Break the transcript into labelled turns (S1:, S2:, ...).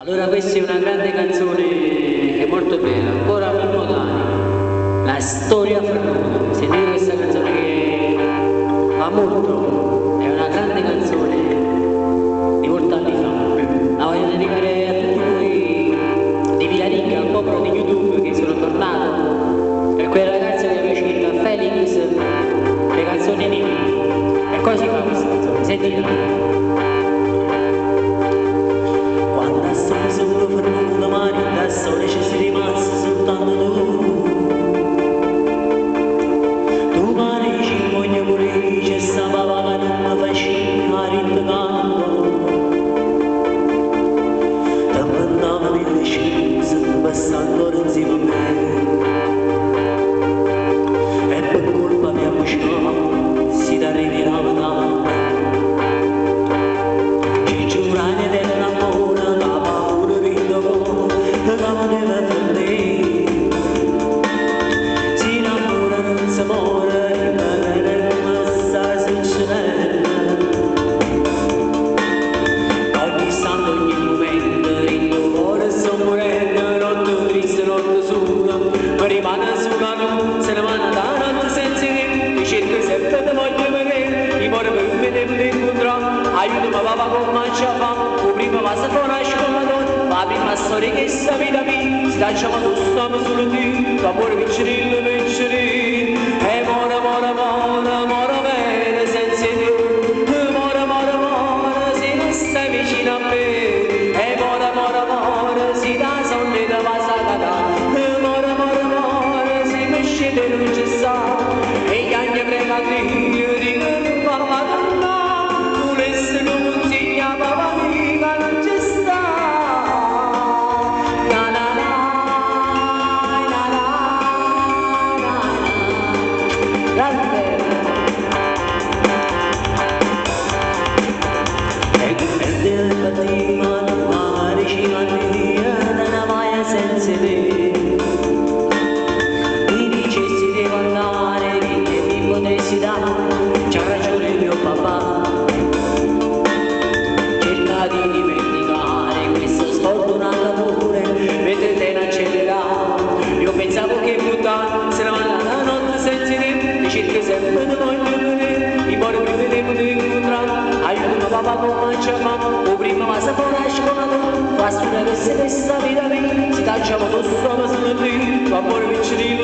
S1: Allora questa è una grande canzone che è molto bella, ancora Mimmo Dani, La storia Ferruno. Sentite questa canzone che fa molto, è una grande canzone di molti anni fa. La voglio dedicare a tutti voi di Villaricca, al popolo di YouTube che sono tornato, per quel ragazzo che mi cita, Felix, le canzoni di me. E cosa si fa questa canzone? Sentite.
S2: Sole ci sei rimasto soltanto tu mare ci voglio pure c'è sapeva che non mi facevi a rintanto ti mandava mille scuse ti passa ancora insieme a me e per colpa mia buscava si da ritirava tanto ci giurani eterno amore la paura rindovo la voleva per te si innamora non si muore rimane come sta succedendo ogni santo ogni momento il tuo cuore sto morendo notte triste notte sola mi rimane sola non se ne va da notte senza te mi cerco sempre ti voglio vedere mi muore per me incontrare aiutami papà con mangia fame o prima va a fare scuola la prima storia che sta vita mia si lasciamo tu stiamo solo tu l'amore vincerino e mora bene senza te mora se non stai vicino a me e mora si da sonne da vasata mora se mi scende non ci sta e gli anni prega Dio di non parlare tu lesse come un signa papà mia non ci sta. C'ha ragione mio papà, cerca di dimenticare questo sfortunato amore, mentre te non accelerare. Io pensavo che buttare se ne va la notte senza te, mi cerchi sempre di voglio vedere, mi muore più vedevo di incontrare, aiutami papà con mangia mamma, o prima ma se fuori a scuola, fa studiare se questa vita mia, si tacciamo tu solo se non ti, l'amore vicino.